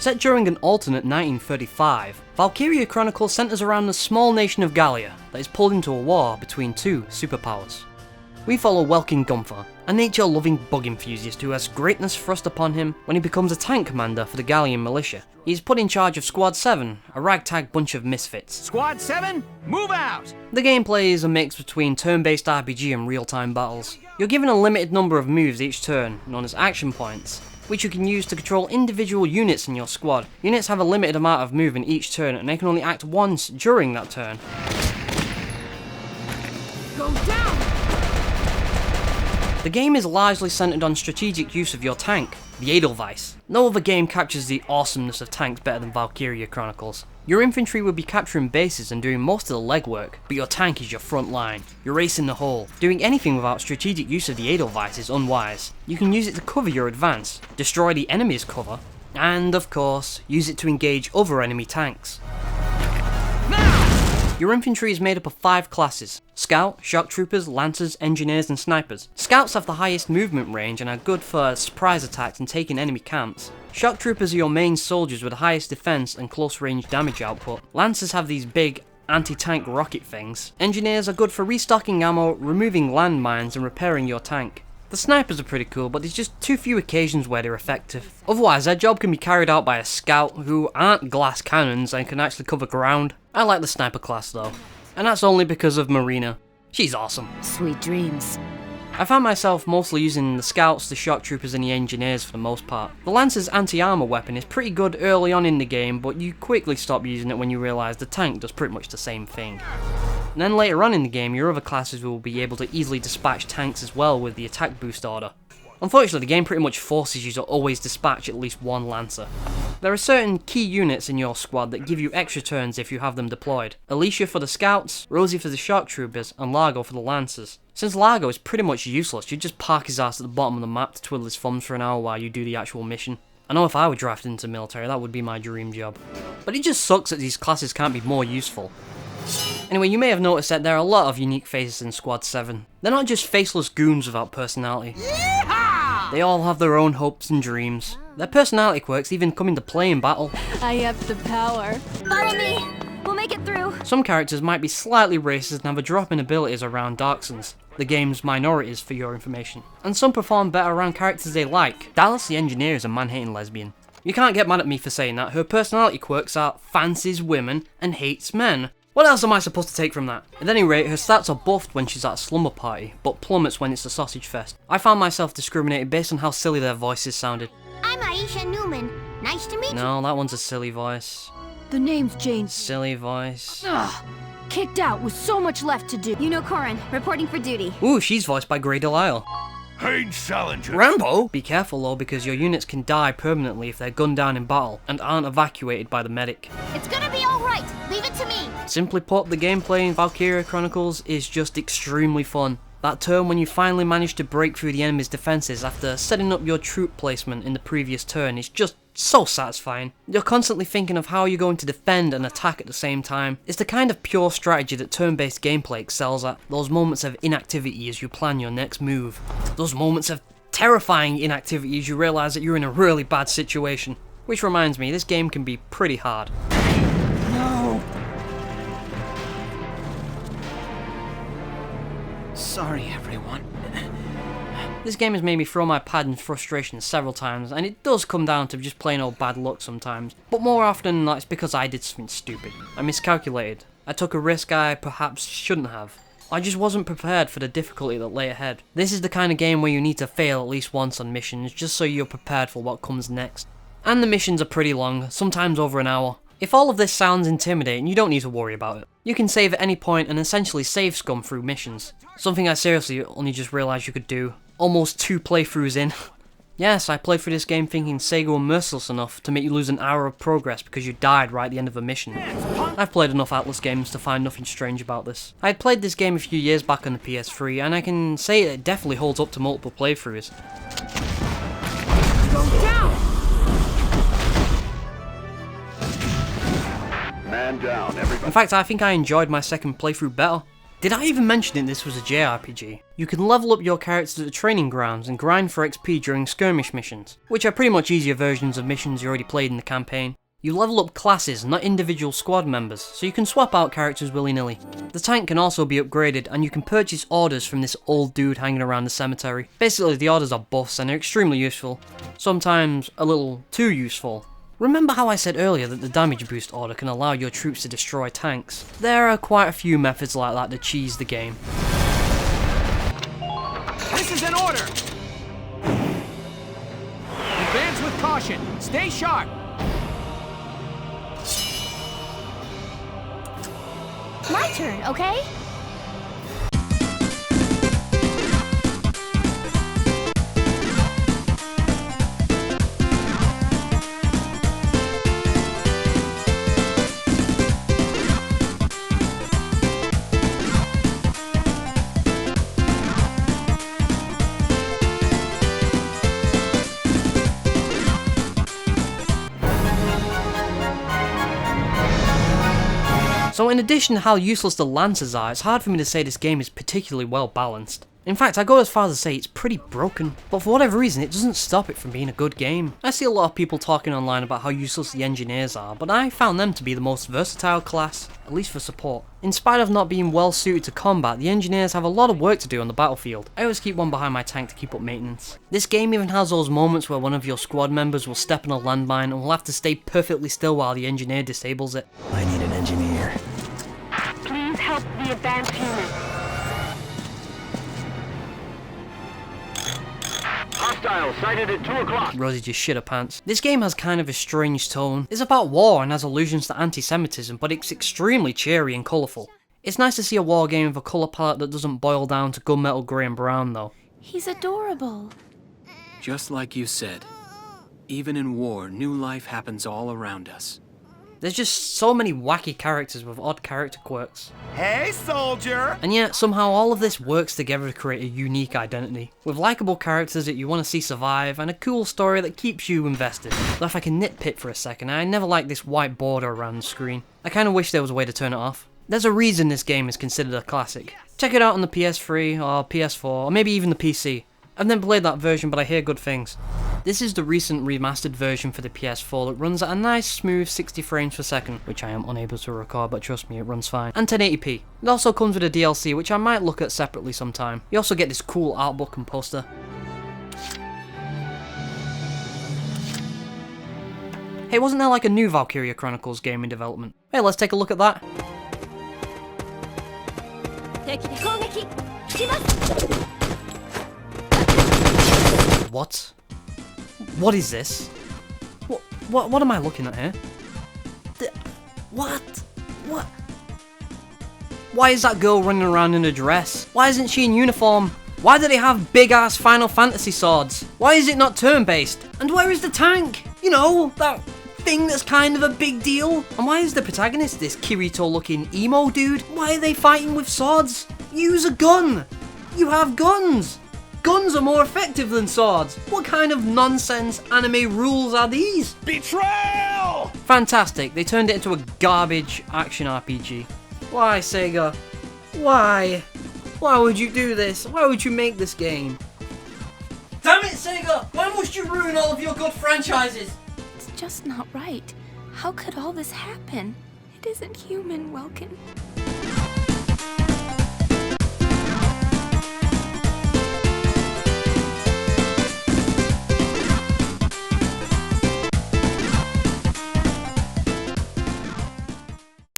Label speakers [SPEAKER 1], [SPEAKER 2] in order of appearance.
[SPEAKER 1] Set during an alternate 1935, Valkyria Chronicles centres around the small nation of Gallia that is pulled into a war between two superpowers. We follow Welkin Gunther, a nature-loving bug enthusiast who has greatness thrust upon him when he becomes a tank commander for the Gallian militia. He is put in charge of Squad 7, a ragtag bunch of misfits.
[SPEAKER 2] Squad 7, move out!
[SPEAKER 1] The gameplay is a mix between turn-based RPG and real-time battles. You're given a limited number of moves each turn, known as action points, which you can use to control individual units in your squad. Units have a limited amount of movement each turn and they can only act once during that turn.
[SPEAKER 3] Go down!
[SPEAKER 1] The game is largely centered on strategic use of your tank, the Edelweiss. No other game captures the awesomeness of tanks better than Valkyria Chronicles. Your infantry will be capturing bases and doing most of the legwork, but your tank is your front line. You're racing the whole. Doing anything without strategic use of the Edelweiss is unwise. You can use it to cover your advance, destroy the enemy's cover, and of course, use it to engage other enemy tanks. Your infantry is made up of 5 classes: Scout, Shock Troopers, Lancers, Engineers and Snipers. Scouts have the highest movement range and are good for surprise attacks and taking enemy camps. Shock Troopers are your main soldiers with the highest defense and close range damage output. Lancers have these big anti-tank rocket things. Engineers are good for restocking ammo, removing landmines and repairing your tank. The snipers are pretty cool, but there's just too few occasions where they're effective. Otherwise, their job can be carried out by a scout who aren't glass cannons and can actually cover ground. I like the sniper class though, and that's only because of Marina. She's awesome.
[SPEAKER 3] Sweet dreams.
[SPEAKER 1] I found myself mostly using the scouts, the shock troopers and the engineers for the most part. The Lancer's anti-armor weapon is pretty good early on in the game, but you quickly stop using it when you realise the tank does pretty much the same thing. And then later on in the game, your other classes will be able to easily dispatch tanks as well with the attack boost order. Unfortunately, the game pretty much forces you to always dispatch at least one Lancer. There are certain key units in your squad that give you extra turns if you have them deployed. Alicia for the scouts, Rosie for the shock troopers, and Largo for the Lancers. Since Largo is pretty much useless, you just park his ass at the bottom of the map to twiddle his thumbs for an hour while you do the actual mission. I know if I were drafted into the military, that would be my dream job. But it just sucks that these classes can't be more useful. Anyway, you may have noticed that there are a lot of unique faces in Squad 7. They're not just faceless goons without personality. They all have their own hopes and dreams. Their personality quirks even come into play in battle.
[SPEAKER 3] I have the power. Follow me! We'll make it through!
[SPEAKER 1] Some characters might be slightly racist and have a drop in abilities around Darksons, the game's minorities for your information. And some perform better around characters they like. Dallas the Engineer is a man-hating lesbian. You can't get mad at me for saying that. Her personality quirks are fancies women and hates men. What else am I supposed to take from that? At any rate, her stats are buffed when she's at a slumber party, but plummets when it's a sausage fest. I found myself discriminated based on how silly their voices sounded.
[SPEAKER 4] I'm Aisha Newman. Nice to meet you.
[SPEAKER 1] No, that one's a silly voice.
[SPEAKER 3] The name's Jane.
[SPEAKER 1] Silly voice.
[SPEAKER 3] Ugh. Kicked out with so much left to do.
[SPEAKER 4] You know Corin, reporting for duty.
[SPEAKER 1] Ooh, she's voiced by Grey Delisle.
[SPEAKER 2] Hey, Salinger.
[SPEAKER 1] Rambo! Be careful though, because your units can die permanently if they're gunned down in battle and aren't evacuated by the medic.
[SPEAKER 4] It's gonna be alright. Leave it to me.
[SPEAKER 1] Simply put, the gameplay in Valkyria Chronicles is just extremely fun. That turn when you finally manage to break through the enemy's defences after setting up your troop placement in the previous turn is just so satisfying. You're constantly thinking of how you're going to defend and attack at the same time. It's the kind of pure strategy that turn-based gameplay excels at. Those moments of inactivity as you plan your next move. Those moments of terrifying inactivity as you realise that you're in a really bad situation. Which reminds me, this game can be pretty hard.
[SPEAKER 2] No. Sorry, everyone.
[SPEAKER 1] This game has made me throw my pad in frustration several times, and it does come down to just plain old bad luck sometimes. But more often, it's because I did something stupid. I miscalculated. I took a risk I perhaps shouldn't have. I just wasn't prepared for the difficulty that lay ahead. This is the kind of game where you need to fail at least once on missions, just so you're prepared for what comes next. And the missions are pretty long, sometimes over an hour. If all of this sounds intimidating, you don't need to worry about it. You can save at any point and essentially save scum through missions. Something I seriously only just realised you could do. Almost 2 playthroughs in. Yes, I played through this game thinking Sega were merciless enough to make you lose an hour of progress because you died right at the end of a mission. I've played enough Atlas games to find nothing strange about this. I had played this game a few years back on the PS3 and I can say it definitely holds up to multiple playthroughs.
[SPEAKER 3] Go down!
[SPEAKER 5] Man down, everybody.
[SPEAKER 1] In fact, I think I enjoyed my second playthrough better. Did I even mention that this was a JRPG? You can level up your characters at the training grounds and grind for XP during skirmish missions, which are pretty much easier versions of missions you already played in the campaign. You level up classes, not individual squad members, so you can swap out characters willy-nilly. The tank can also be upgraded, and you can purchase orders from this old dude hanging around the cemetery. Basically, the orders are buffs and they're extremely useful. Sometimes a little too useful. Remember how I said earlier that the damage boost order can allow your troops to destroy tanks? There are quite a few methods like that to cheese the game.
[SPEAKER 2] This is an order! Advance with caution. Stay sharp.
[SPEAKER 4] My turn, okay?
[SPEAKER 1] So in addition to how useless the lancers are, it's hard for me to say this game is particularly well balanced. In fact, I go as far as to say it's pretty broken, but for whatever reason it doesn't stop it from being a good game. I see a lot of people talking online about how useless the engineers are, but I found them to be the most versatile class, at least for support. In spite of not being well suited to combat, the engineers have a lot of work to do on the battlefield. I always keep one behind my tank to keep up maintenance. This game even has those moments where one of your squad members will step on a landmine and will have to stay perfectly still while the engineer disables it.
[SPEAKER 5] I need an engineer.
[SPEAKER 6] Please help the advanced unit. Hostile sighted at 2 o'clock.
[SPEAKER 1] Rosie just shit her pants. This game has kind of a strange tone. It's about war and has allusions to anti-Semitism, but it's extremely cheery and colourful. It's nice to see a war game with a colour palette that doesn't boil down to gunmetal grey and brown though.
[SPEAKER 3] He's adorable.
[SPEAKER 7] Just like you said, even in war, new life happens all around us.
[SPEAKER 1] There's just so many wacky characters with odd character quirks.
[SPEAKER 2] Hey, soldier!
[SPEAKER 1] And yet, somehow all of this works together to create a unique identity, with likeable characters that you want to see survive, and a cool story that keeps you invested. Though if I can nitpick for a second, I never liked this white border around the screen. I kinda wish there was a way to turn it off. There's a reason this game is considered a classic. Check it out on the PS3, or PS4, or maybe even the PC. I've never played that version, but I hear good things. This is the recent remastered version for the PS4 that runs at a nice smooth 60 frames per second, which I am unable to record, but trust me, it runs fine, and 1080p. It also comes with a DLC, which I might look at separately sometime. You also get this cool art book and poster. Hey, wasn't there like a new Valkyria Chronicles game in development? Hey, let's take a look at that. What? What is this? What am I looking at here? What? What? Why is that girl running around in a dress? Why isn't she in uniform? Why do they have big ass Final Fantasy swords? Why is it not turn-based? And where is the tank? You know, that thing that's kind of a big deal. And why is the protagonist this Kirito looking emo dude? Why are they fighting with swords? Use a gun! You have guns! Guns are more effective than swords. What kind of nonsense anime rules are these?
[SPEAKER 2] Betrayal!
[SPEAKER 1] Fantastic, they turned it into a garbage action RPG. Why, Sega? Why? Why would you do this? Why would you make this game? Damn it, Sega! Why must you ruin all of your good franchises?
[SPEAKER 3] It's just not right. How could all this happen? It isn't human, Welkin.